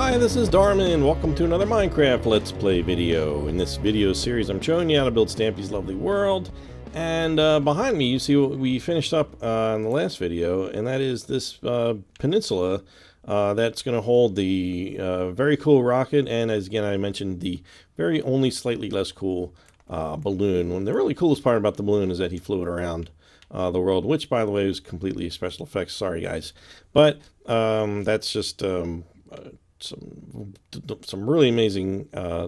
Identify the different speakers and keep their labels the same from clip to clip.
Speaker 1: Hi, this is Darman. Welcome to another Minecraft Let's Play video. In this video series, I'm showing you how to build Stampy's lovely world. And behind me, you see what we finished up in the last video, and that is this peninsula that's going to hold the very cool rocket, and as again I mentioned, the very only slightly less cool balloon. And the really coolest part about the balloon is that he flew it around the world, which by the way was completely special effects. Sorry guys, but that's just some really amazing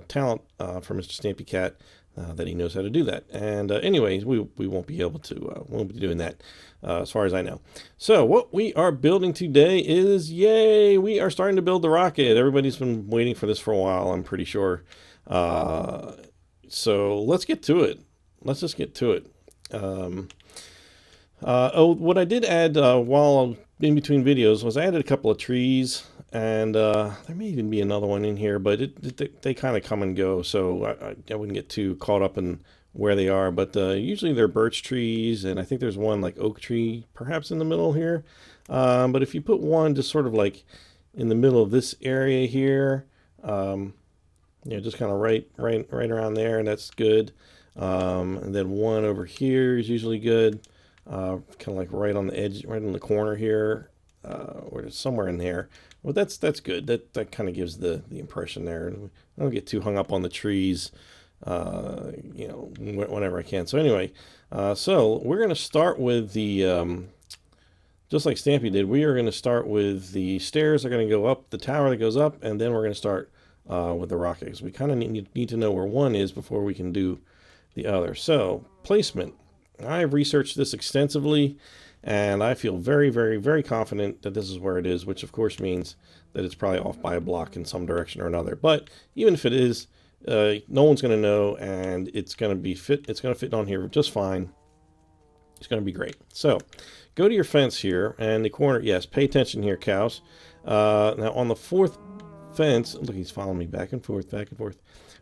Speaker 1: talent from Mr. Stampy Cat that he knows how to do that. And anyways, we won't be able to won't be doing that as far as I know. So what we are building today is, yay, we are starting to build the rocket. Everybody's been waiting for this for a while, I'm pretty sure. So let's get to it. Let's just get to it. Oh, what I did add while in between videos was I added a couple of trees, and there may even be another one in here, but they kind of come and go, so I wouldn't get too caught up in where they are. But usually they're birch trees, and I think there's one like oak tree perhaps in the middle here. But if you put one just sort of like in the middle of this area here, just kind of right around there, and that's good. And then one over here is usually good. Kind of like right on the edge, right in the corner here, or somewhere in there. Well, that's good. That kind of gives the impression there. I don't get too hung up on the trees, whenever I can. So anyway, so we're going to start with the, just like Stampy did, we are going to start with the stairs are going to go up, the tower that goes up, and then we're going to start with the rocket, because we kind of need to know where one is before we can do the other. So placement. I've researched this extensively, and I feel very, very, very confident that this is where it is, which of course means that it's probably off by a block in some direction or another. But even if it is, no one's going to know, and it's going to be fit. It's going to fit on here just fine. It's going to be great. So go to your fence here, and the corner, yes, pay attention here, cows. Now on the fourth fence, look, he's following me back and forth, back and forth.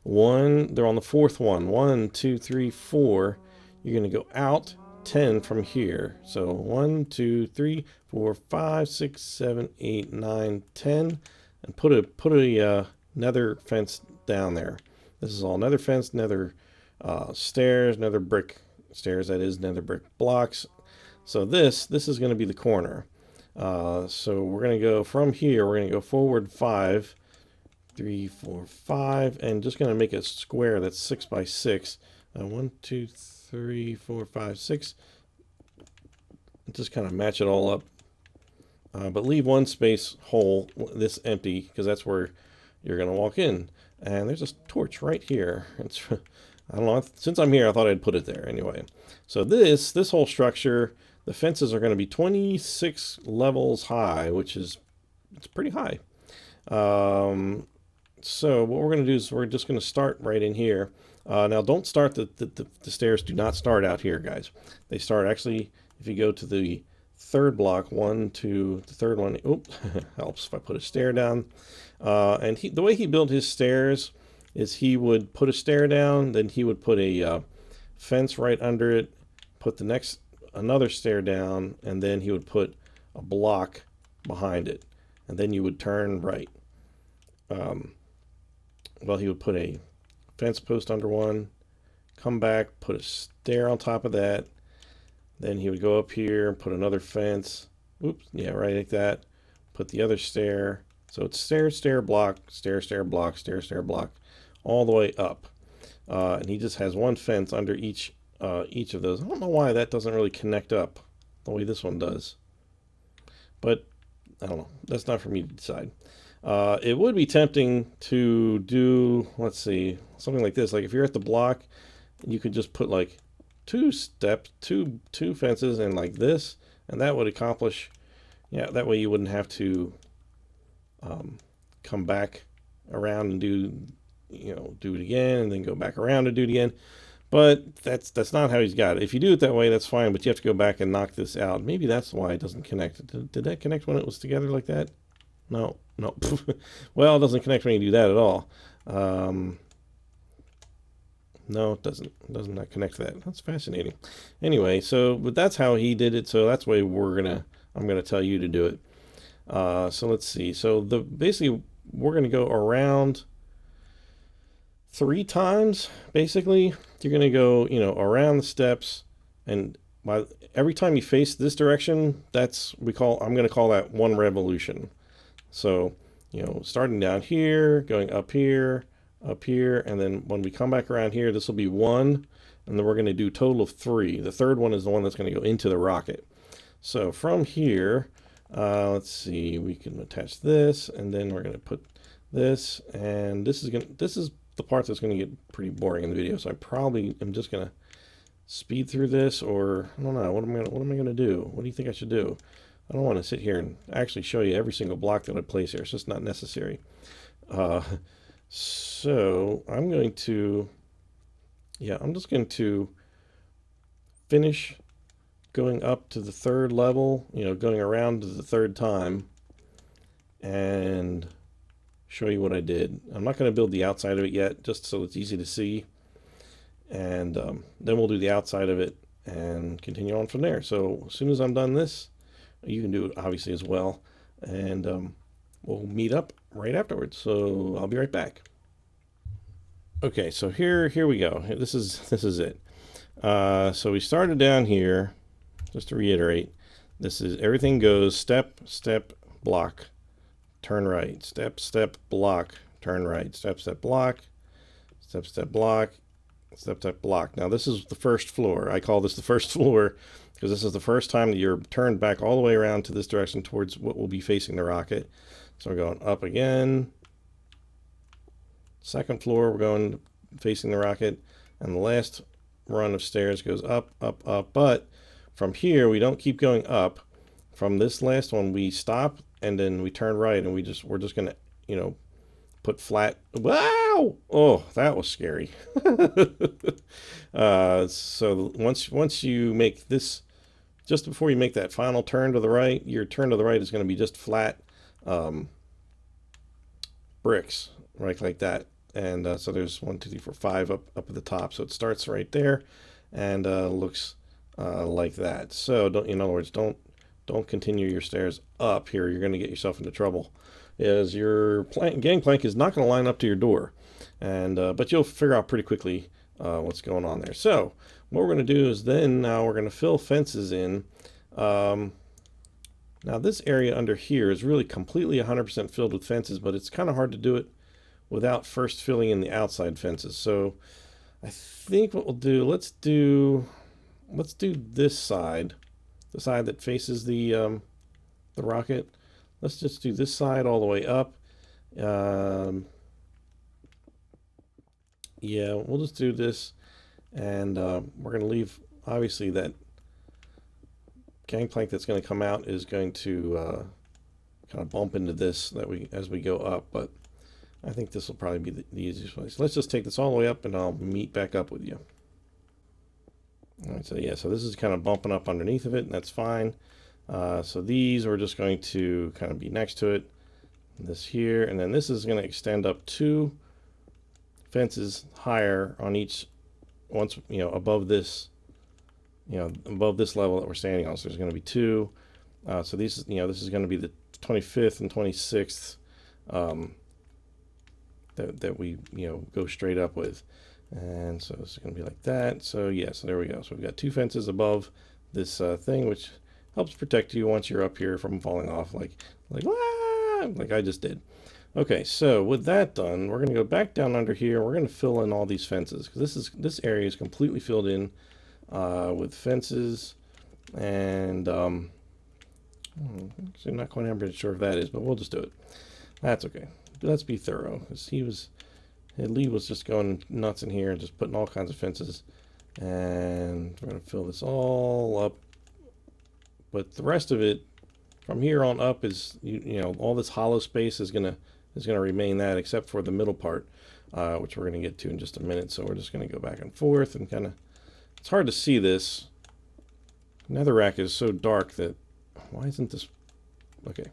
Speaker 1: They're on the fourth one. 1, 2, 3, 4. You're going to go out 10 from here. So 1, 2, 3, 4, 5, 6, 7, 8, 9, 10, and put a nether fence down there. This is all nether fence, nether stairs, nether brick stairs. That is nether brick blocks. So this is going to be the corner. So we're going to go from here. We're going to go forward 5, 3, 4, 5, and just going to make a square that's 6 by 6. 1, 2, 3, 4, 5, 6. Just kind of match it all up, but leave one space hole, this empty, because that's where you're going to walk in. And there's a torch right here. It's, I don't know, since I'm here I thought I'd put it there anyway. So this whole structure, the fences are going to be 26 levels high, which is, it's pretty high. So what we're going to do is we're just going to start right in here. Now don't start the stairs do not start out here, guys. They start actually, if you go to the third block, 1, 2, the third one, oops, helps if I put a stair down. And the way he built his stairs is he would put a stair down, then he would put a fence right under it, put another stair down, and then he would put a block behind it, and then you would turn right. Well, he would put a fence post under one, come back, put a stair on top of that, then he would go up here and put another fence, oops, yeah, right like that, put the other stair, so it's stair, stair, block, stair, stair, block, stair, stair, block, all the way up. And he just has one fence under each of those. I don't know why that doesn't really connect up the way this one does, but I don't know, that's not for me to decide. It would be tempting to do, let's see, something like this. Like if you're at the block, you could just put like two fences and like this, and that would accomplish, yeah, that way you wouldn't have to come back around and do it again and then go back around and do it again. But that's not how he's got it. If you do it that way, that's fine, but you have to go back and knock this out. Maybe that's why it doesn't connect. Did that connect when it was together like that? No. Well, it doesn't connect when you do that at all. No, it doesn't not connect to that. That's fascinating. Anyway, but that's how he did it. So that's the way I'm gonna tell you to do it. So let's see. So basically we're going to go around 3 times. Basically, you're going to go, around the steps, and every time you face this direction, I'm going to call that 1 revolution. So, starting down here, going up here, and then when we come back around here, this will be 1, and then we're going to do a total of 3. The third one is the one that's going to go into the rocket. So from here, let's see, we can attach this, and then we're going to put this, and this is the part that's going to get pretty boring in the video. So I probably am just going to speed through this, or I don't know. What am I going to do? What do you think I should do? I don't want to sit here and actually show you every single block that I place here. It's just not necessary. So I'm going to, I'm just going to finish going up to the 3rd level, going around to the 3rd time, and show you what I did. I'm not going to build the outside of it yet, just so it's easy to see. And then we'll do the outside of it and continue on from there. So as soon as I'm done this, you can do it obviously as well, and we'll meet up right afterwards. So I'll be right back. Okay, so here we go. This is it. So we started down here. Just to reiterate, this is everything goes step, step, block, turn right, step, step, block, turn right, step, step, block, step, step, block, step, step, block. Now this is the first floor. I call this the first floor because this is the first time that you're turned back all the way around to this direction towards what will be facing the rocket. So we're going up again. 2nd floor, we're going facing the rocket, and the last run of stairs goes up, up, up. But from here, we don't keep going up. From this last one, we stop and then we turn right, and we're just gonna, put flat. Wow! Oh, that was scary. So once you make this, just before you make that final turn to the right, your turn to the right is going to be just flat bricks, right, like that. And so there's 1, 2, 3, 4, 5 up at the top. So it starts right there, and looks like that. So in other words, don't continue your stairs up here. You're going to get yourself into trouble, as your gangplank is not going to line up to your door, and but you'll figure out pretty quickly what's going on there. So what we're going to do is now we're going to fill fences in. Now this area under here is really completely 100% filled with fences, but it's kind of hard to do it without first filling in the outside fences. So I think what we'll do, let's do this side, the side that faces the rocket. Let's just do this side all the way up. Yeah, we'll just do this, and we're going to leave, obviously, that gangplank that's going to come out is going to kind of bump into this as we go up, but I think this will probably be the easiest place. Let's just take this all the way up, and I'll meet back up with you. All right, so yeah, so this is kind of bumping up underneath of it, and that's fine. So these we're just going to kind of be next to it, this here, and then this is going to extend up 2 fences higher on each, once above this, above this level that we're standing on. So there's going to be 2. So these, this is going to be the 25th and 26th that we go straight up with. And so it's going to be like that. So yeah, so there we go. So we've got 2 fences above this thing, which helps protect you once you're up here from falling off like I just did. Okay, so with that done, we're going to go back down under here. We're going to fill in all these fences, because this area is completely filled in with fences, and actually not quite 100% sure if that is, but we'll just do it. That's okay. Let's be thorough, because Lee was just going nuts in here and just putting all kinds of fences, and we're going to fill this all up. But the rest of it from here on up is, all this hollow space is gonna remain that, except for the middle part, which we're gonna get to in just a minute. So we're just gonna go back and forth and kind of, it's hard to see this. Netherrack is so dark that, why isn't this, okay.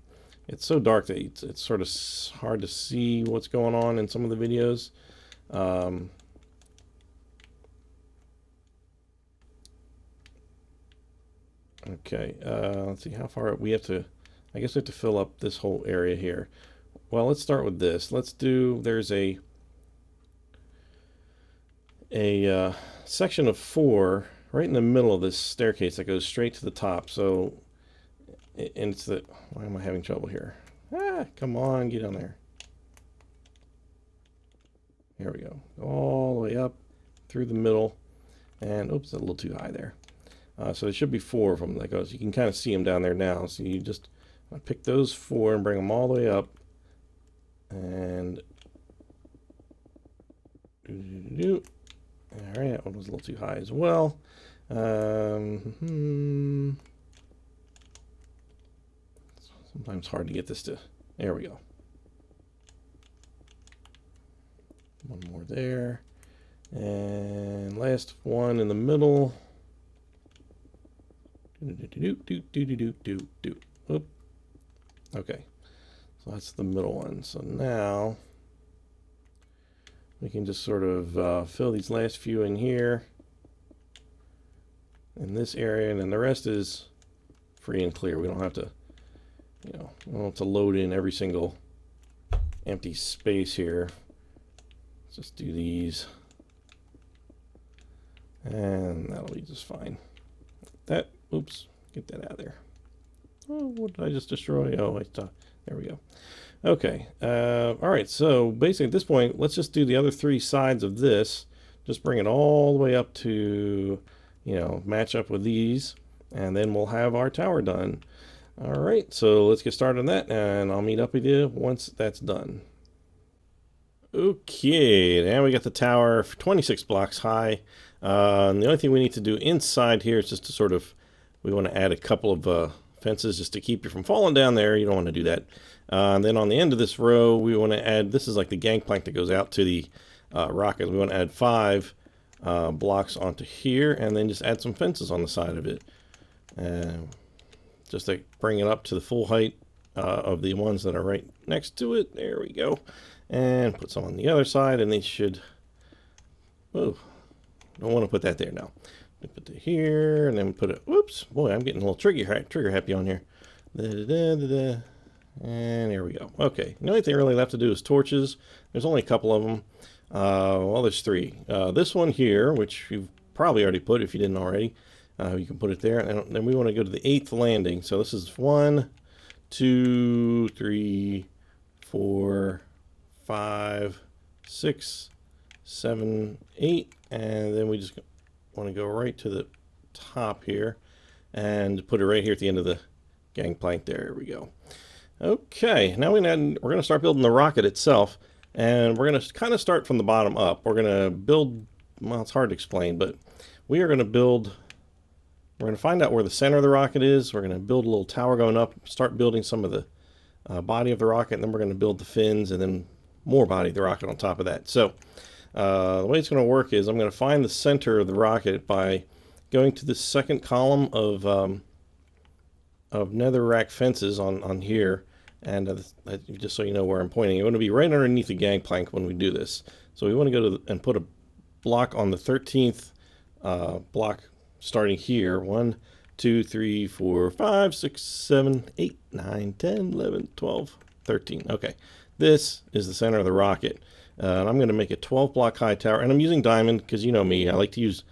Speaker 1: It's so dark that it's sort of hard to see what's going on in some of the videos. Okay, let's see how far we have to, I guess we have to fill up this whole area here. well, let's start with this. Let's do, there's a section of 4 right in the middle of this staircase that goes straight to the top. So, and it's the, why am I having trouble here? Ah, come on, get on there. Here we go. All the way up through the middle. And oops, a little too high there. So there should be 4 of them that goes. You can kind of see them down there now. So you just pick those 4 and bring them all the way up. And all right, that one was a little too high as well. Sometimes hard to get this to. There we go. One more there. And last one in the middle. Oop. Okay. So that's the middle one. So now we can just sort of fill these last few in here in this area, and then the rest is free and clear. We don't have to, we don't have to load in every single empty space here. Let's just do these, and that'll be just fine. That, oops, get that out of there. Oh, what did I just destroy? Oh, there we go. Okay, all right, so basically at this point, let's just do the other 3 sides of this. Just bring it all the way up to, match up with these, and then we'll have our tower done. All right, so let's get started on that, and I'll meet up with you once that's done. Okay, now we got the tower 26 blocks high. And the only thing we need to do inside here is just to sort of, we want to add a couple of fences just to keep you from falling down there. You don't want to do that. And then on the end of this row, we want to add, this is like the gangplank that goes out to the rocket. We want to add 5 blocks onto here, and then just add some fences on the side of it. Just to bring it up to the full height of the ones that are right next to it. There we go. And put some on the other side, and they should, oh, don't want to put that there now. Put it here, and then put it, whoops, boy, I'm getting a little trigger happy on here. And here we go. Okay, the only thing really left to do is torches. There's only a couple of them. Well, there's 3. This one here, which you've probably already put if you didn't already. You can put it there, and then we want to go to the 8th landing. So this is 1, 2, 3, 4, 5, 6, 7, 8, and then we just want to go right to the top here and put it right here at the end of the gangplank. There we go. Okay, now we're going to start building the rocket itself, and we're going to kind of start from the bottom up. We're going to build, well, it's hard to explain, but we are going to build, we're going to find out where the center of the rocket is. We're going to build a little tower going up, start building some of the body of the rocket, and then we're going to build the fins, and then more body of the rocket on top of that. So the way it's going to work is I'm going to find the center of the rocket by going to the second column of netherrack fences on here, and just so you know where I'm pointing, you want to be right underneath the gangplank when we do this. So we want to go to and put a block on the 13th block starting here. 1, 2, 3, 4, 5, 6, 7, 8, 9, 10, 11, 12, 13. Okay. This is the center of the rocket. And I'm going to make a 12 block high tower, and I'm using diamond because you know me, I like to use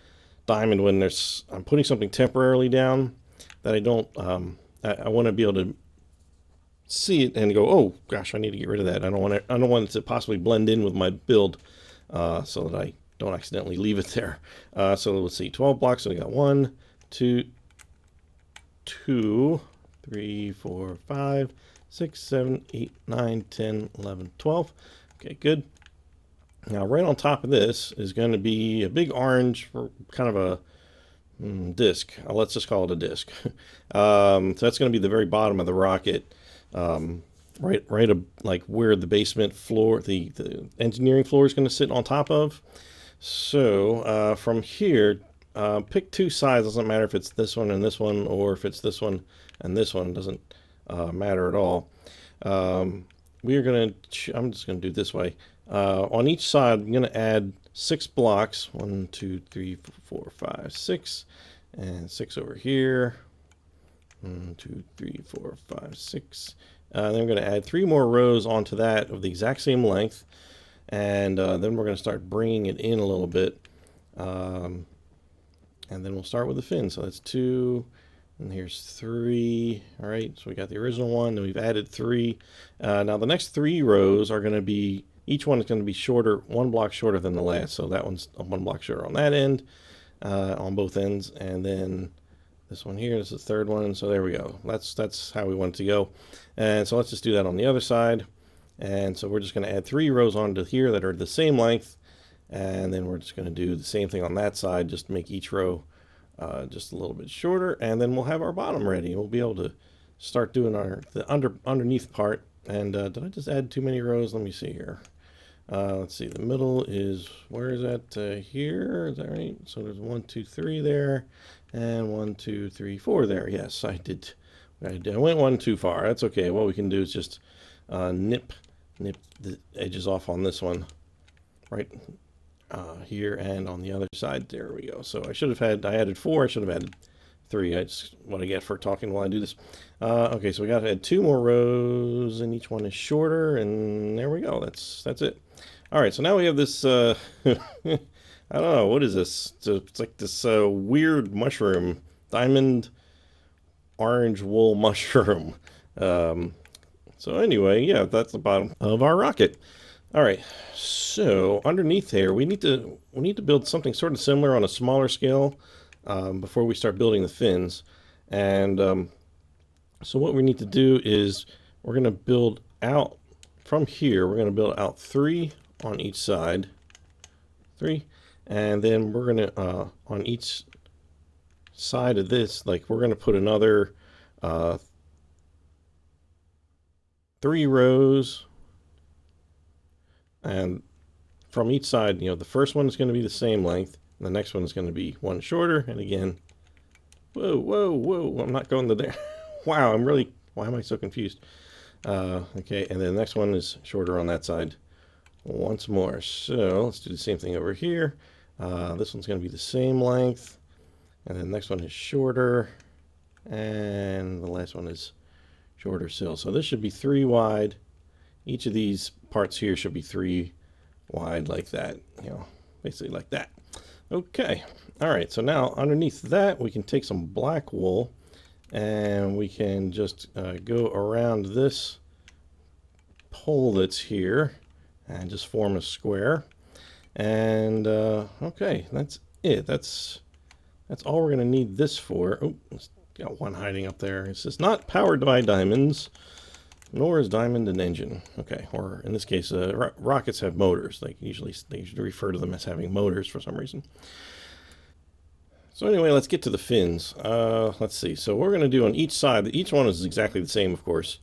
Speaker 1: diamond when I'm putting something temporarily down that I don't, I want to be able to see it and go, oh gosh, I need to get rid of that. I don't want it to possibly blend in with my build so that I don't accidentally leave it there. So let's see, 12 blocks. So we got 1, 2, 3, 4, 5, 6, 7, 8, 9, 10, 11, 12. Okay, good. Now right on top of this is going to be a big orange, kind of a disc. Let's just call it a disc. So that's going to be the very bottom of the rocket, right like where the basement floor, the engineering floor is going to sit on top of. So from here, pick 2 sides. Doesn't matter if it's this one and this one, or if it's this one and this one. Doesn't matter at all. We are going to, I'm just going to do it this way. On each side, I'm going to add 6 blocks. 1, 2, 3, 4, 5, 6, and 6 over here. 1, 2, 3, 4, 5, 6. Then we're going to add 3 more rows onto that of the exact same length. And then we're going to start bringing it in a little bit. And then we'll start with the fin. So that's 2, and here's 3. All right, so we got the original one, and we've added 3. Now the next 3 rows are going to be, each one is going to be shorter, 1 block shorter than the last. So that one's 1 block shorter on that end, on both ends, and then this one here, this is the 3rd one. So there we go. That's how we want it to go. And so let's just do that on the other side. And so we're just going to add 3 rows onto here that are the same length. And then we're just going to do the same thing on that side, just make each row just a little bit shorter. And then we'll have our bottom ready. We'll be able to start doing the underneath part. And did I just add too many rows? Let me see here. Let's see, the middle is, where is that? Here, is that right? So there's 1, 2, 3 there, and 1, 2, 3, 4 there. Yes, I did. I went 1 too far. That's okay. What we can do is just nip the edges off on this one, right here, and on the other side. There we go. So I added 4. I should have added 3. That's what I get for talking while I do this. Okay, so we got to add 2 more rows, and each one is shorter, and there we go. That's it. All right, so now we have this, I don't know, what is this? It's like this weird mushroom, diamond orange wool mushroom. So anyway, yeah, that's the bottom of our rocket. All right, so underneath here, we need to build something sort of similar on a smaller scale before we start building the fins. And so what we need to do is we're going to build out from here. We're going to build out 3 on each side, 3, and then we're going to on each side of this, like we're going to put another 3 rows, and from each side, you know, the first one is going to be the same length, and the next one is going to be 1 shorter. And again, whoa, I'm not going to there. Wow, why am I so confused? Okay, and then the next one is shorter on that side once more. So let's do the same thing over here. This one's going to be the same length, and then the next one is shorter, and the last one is shorter still. So this should be 3 wide. Each of these parts here should be 3 wide, like that, you know, basically like that. Okay, all right, so now underneath that we can take some black wool, and we can just go around this pole that's here and just form a square. And okay, that's it. That's all we're going to need this for. Oh, it's got one hiding up there. It says not powered by diamonds, nor is diamond an engine. Okay, or in this case, rockets have motors. They usually refer to them as having motors for some reason. So anyway, let's get to the fins. Let's see. So we're going to do on each side. Each one is exactly the same, of course.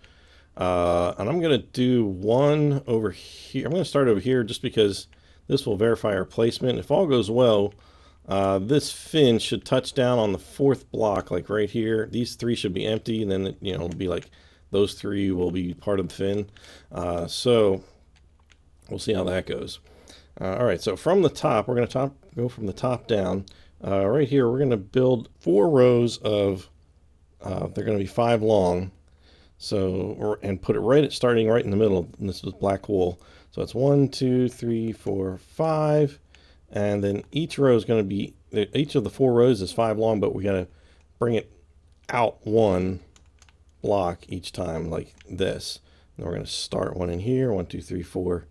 Speaker 1: And I'm going to do one over here. I'm going to start over here just because this will verify our placement. If all goes well, this fin should touch down on the 4th block, like right here. These 3 should be empty, and then it'll be like those 3 will be part of the fin. So we'll see how that goes. All right. So from the top, we're going to go from the top down. Right here, we're going to build 4 rows of. They're going to be 5 long. So, and put it starting right in the middle. And this is black wool. So it's 1, 2, 3, 4, 5, and then each row is going to be, each of the 4 rows is 5 long, but we got to bring it out 1 block each time, like this. And we're going to start 1 in here, 1, 2, 3, 4,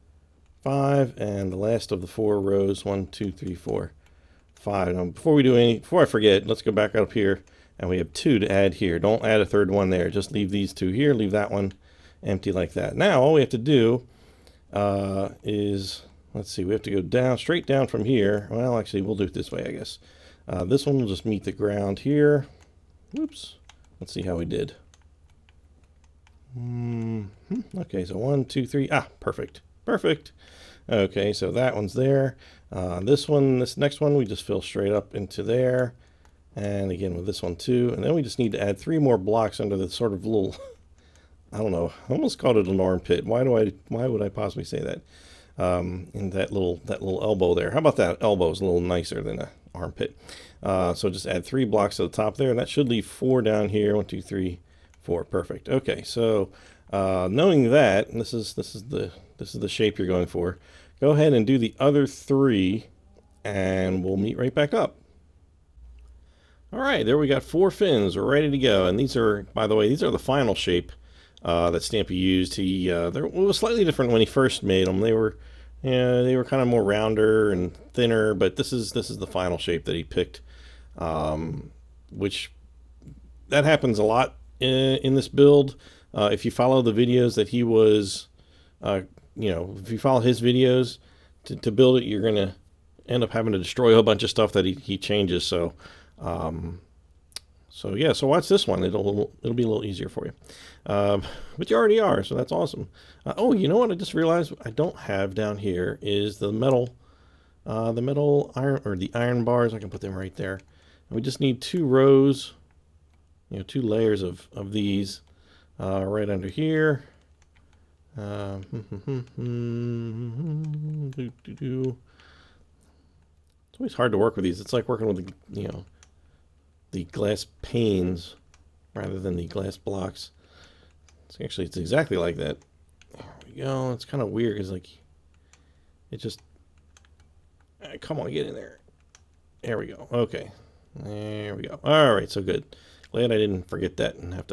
Speaker 1: 5, and the last of the 4 rows, 1, 2, 3, 4, 5. Now, before I forget, let's go back up here. And we have 2 to add here. Don't add a 3rd one there. Just leave these 2 here. Leave that one empty like that. Now all we have to do is, let's see, we have to go down, straight down from here. Well, actually, we'll do it this way, I guess. This one will just meet the ground here. Whoops. Let's see how we did. Okay, so 1, 2, 3. Ah, perfect. Perfect. Okay, so that one's there. This next one, we just fill straight up into there. And again with this one too. And then we just need to add 3 more blocks under the sort of little, I don't know, I almost called it an armpit. Why would I possibly say that? In that little elbow there. How about that? Elbow is a little nicer than an armpit. So just add 3 blocks to the top there, and that should leave 4 down here. 1, 2, 3, 4. Perfect. Okay, so knowing that, and this is the shape you're going for, go ahead and do the other 3, and we'll meet right back up. All right, there we got 4 fins. We're ready to go, and these are, by the way, these are the final shape that Stampy used. It was slightly different when he first made them. They were kind of more rounder and thinner, but this is the final shape that he picked, which that happens a lot in this build. If you follow the videos that he was, if you follow his videos to build it, you're gonna end up having to destroy a whole bunch of stuff that he changes. So watch this one. It'll be a little easier for you. But you already are, so that's awesome. Oh, you know what? I just realized I don't have down here is the metal iron, or the iron bars. I can put them right there. And we just need 2 rows, 2 layers of these right under here. It's always hard to work with these. It's like working with the glass panes rather than the glass blocks. It's exactly like that. There we go. It's kind of weird because it just come on, get in there. There we go. Okay, there we go. All right, so good. Glad I didn't forget that and have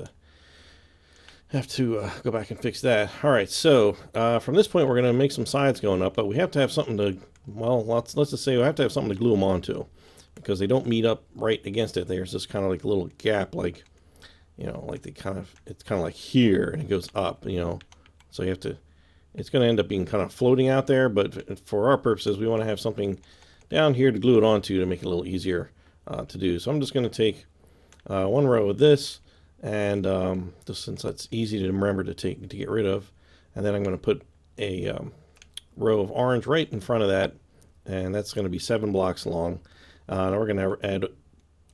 Speaker 1: to go back and fix that. All right, so from this point we're going to make some sides going up, but we have to have something to, well, let's just say we have to have something to glue them onto, because they don't meet up right against it. There's this kind of like a little gap, like it's kind of like here, and it goes up, so you have to, it's going to end up being kind of floating out there, but for our purposes we want to have something down here to glue it onto to make it a little easier to do. So I'm just going to take 1 row of this, and just since that's easy to remember to get rid of, and then I'm going to put a row of orange right in front of that, and that's going to be 7 blocks long. Now we're going to add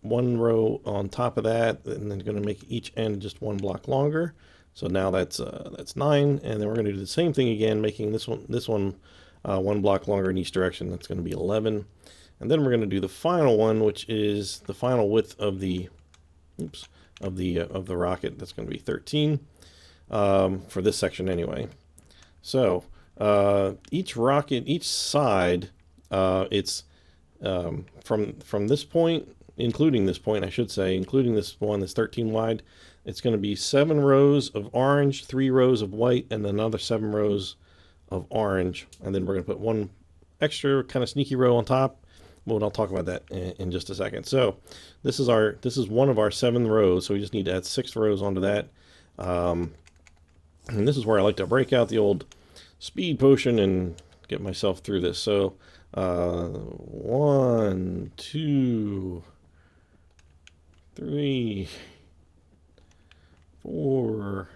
Speaker 1: 1 row on top of that, and then going to make each end just 1 block longer. So now that's 9, and then we're going to do the same thing again, making this one 1 block longer in each direction. That's going to be 11, and then we're going to do the final one, which is the final width of the rocket. That's going to be 13 for this section anyway. So each rocket, each side, it's from this point, including this point, I should say, including this one that's 13 wide, it's going to be 7 rows of orange, 3 rows of white, and another 7 rows of orange. And then we're going to put 1 extra kind of sneaky row on top. Well, I'll talk about that in just a second. So this is one of our 7 rows. So we just need to add 6 rows onto that. And this is where I like to break out the old speed potion and get myself through this. So 1, 2, 3, 4,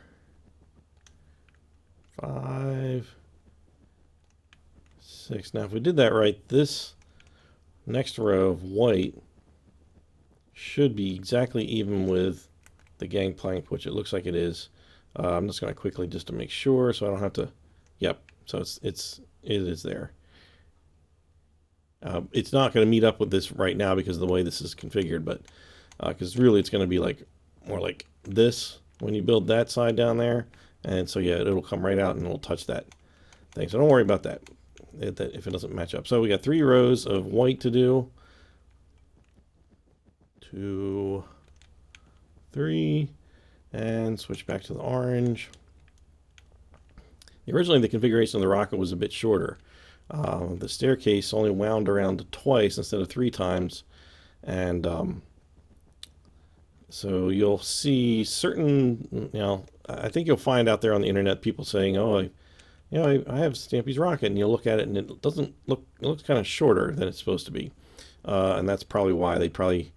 Speaker 1: 5, 6. Now if we did that right, this next row of white should be exactly even with the gangplank, which it looks like it is. I'm just going to quickly, just to make sure, so I don't have to. Yep. So it is there. It's not going to meet up with this right now because of the way this is configured, but because really it's going to be more like this when you build that side down there, and so yeah, it'll come right out and it'll touch that thing. So don't worry about that if it doesn't match up. So we got 3 rows of white to do. 2, 3, and switch back to the orange. Originally the configuration of the rocket was a bit shorter. The staircase only wound around twice instead of 3 times, and so you'll see certain, I think you'll find out there on the internet people saying, oh, I have Stampy's rocket, and you'll look at it and it doesn't look, it looks kind of shorter than it's supposed to be, and that's probably why they probably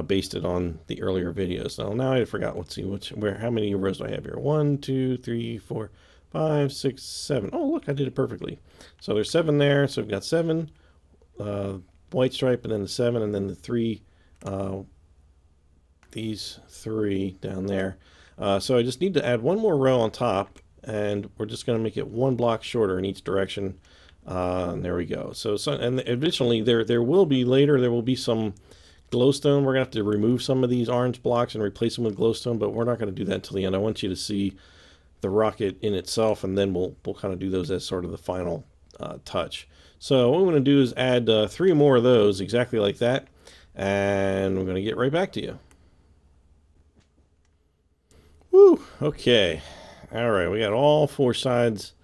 Speaker 1: based it on the earlier videos. So now I forgot. Let's see how many rows do I have here? 1, 2, 3, 4, 5, 6, 7. Oh, look, I did it perfectly. So there's 7 there. So we've got 7 white stripe, and then the 7, and then the 3. These 3 down there. So I just need to add 1 more row on top, and we're just going to make it 1 block shorter in each direction. And there we go. So and additionally, there will be some glowstone. We're gonna have to remove some of these orange blocks and replace them with glowstone, but we're not gonna do that until the end. I want you to see the rocket in itself, and then we'll kind of do those as sort of the final touch. So what we're going to do is add 3 more of those exactly like that, and we're going to get right back to you. Woo! Okay. All right, we got all 4 sides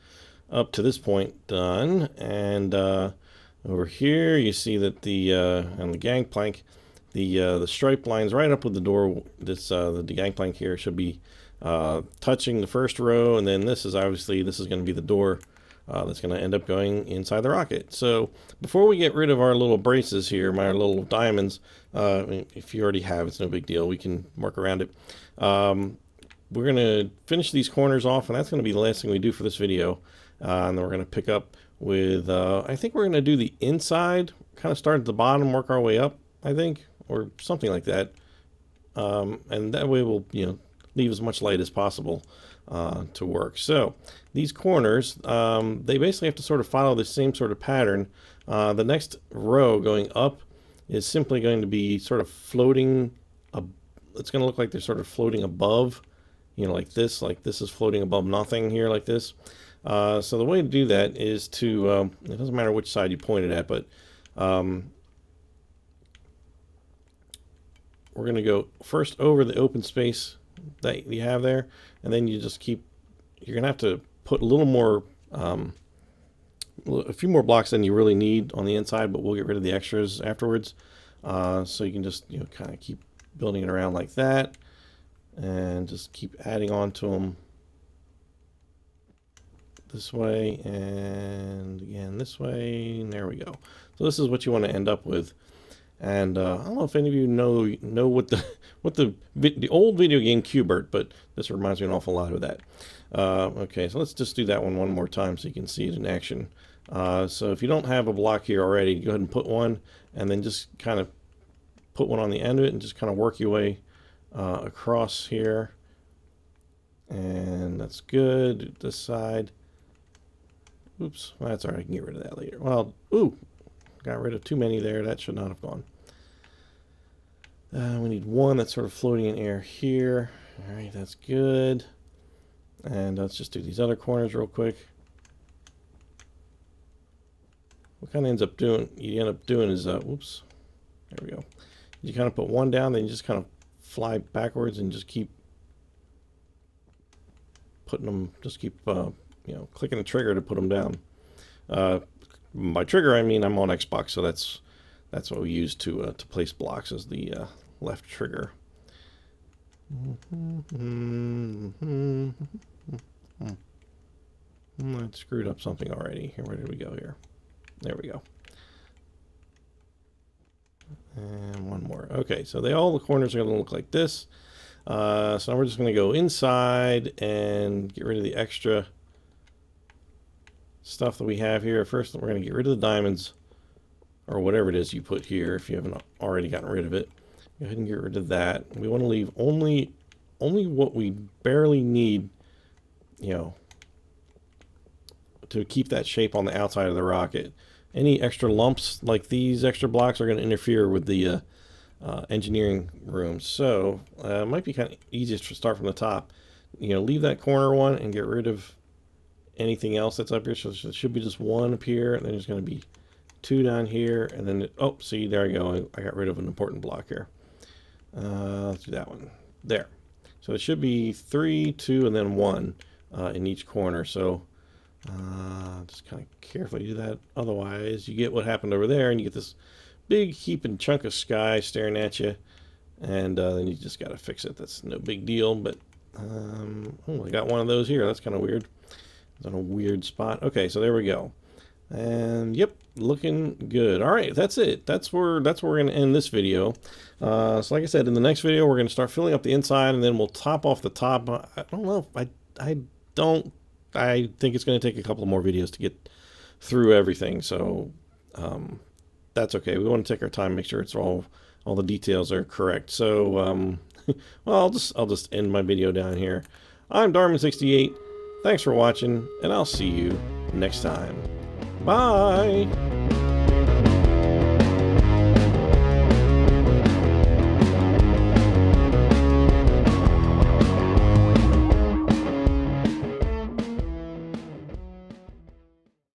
Speaker 1: up to this point done, and over here you see that the on the gangplank, the stripe lines right up with the door. The gangplank here should be touching the first row, and then this is going to be the door that's going to end up going inside the rocket. So before we get rid of our little braces here, my little diamonds, if you already have, it's no big deal. We can work around it. We're going to finish these corners off, and that's going to be the last thing we do for this video. And then we're going to pick up with, I think we're going to do the inside, kind of start at the bottom, work our way up, I think, or something like that. And that way we'll, leave as much light as possible to work. So these corners, they basically have to sort of follow the same sort of pattern. The next row going up is simply going to be sort of floating. It's going to look like they're sort of floating above, like this is floating above nothing here, like this. So the way to do that is to, it doesn't matter which side you point it at, but we're going to go first over the open space that you have there, and then you're going to have to put a little more, a few more blocks than you really need on the inside, but we'll get rid of the extras afterwards. So you can just, kind of keep building it around like that, and just keep adding on to them this way, and again this way, and there we go. So this is what you want to end up with. And I don't know if any of you know what the old video game Q*bert, but this reminds me an awful lot of that. Okay, so let's just do that one more time so you can see it in action. So if you don't have a block here already, go ahead and put one, and then just kind of put one on the end of it, and just kind of work your way across here. And that's good. This side. Oops, well, that's all right. I can get rid of that later. Well, ooh. Got rid of too many there. That should not have gone. We need one that's sort of floating in air here. All right, that's good. And let's just do these other corners real quick. What kind of you end up doing is, whoops, there we go. You kind of put one down, then you just kind of fly backwards and just keep putting them, clicking the trigger to put them down. By trigger, I mean I'm on Xbox, so that's what we use to place blocks, is the left trigger. I screwed up something already. Here, where did we go here? There we go. And one more. Okay, so all the corners are going to look like this. So now we're just going to go inside and get rid of the extra stuff that we have here. First, we're going to get rid of the diamonds, or whatever it is you put here if you haven't already gotten rid of it. Go ahead and get rid of that. We want to leave only what we barely need, to keep that shape on the outside of the rocket. Any extra lumps like these extra blocks are going to interfere with the engineering room. So it might be kind of easiest to start from the top. Leave that corner one and get rid of anything else that's up here. So there should be just one up here, and then there's going to be two down here, and then oh, see, there I go. I got rid of an important block here. Let's do that one there. So it should be 3, 2, and then 1 in each corner. So just kind of carefully do that. Otherwise, you get what happened over there, and you get this big heaping chunk of sky staring at you, and then you just got to fix it. That's no big deal. But oh, I got one of those here. That's kind of weird. It's on a weird spot. Okay, so there we go. And yep, looking good. All right, that's it. That's where we're going to end this video. So like I said, in the next video, we're going to start filling up the inside, and then we'll top off the top. I don't know. I think it's going to take a couple more videos to get through everything. So that's okay. We want to take our time, make sure it's all the details are correct. So well, I'll just end my video down here. I'm Darman68. Thanks for watching, and I'll see you next time. Bye.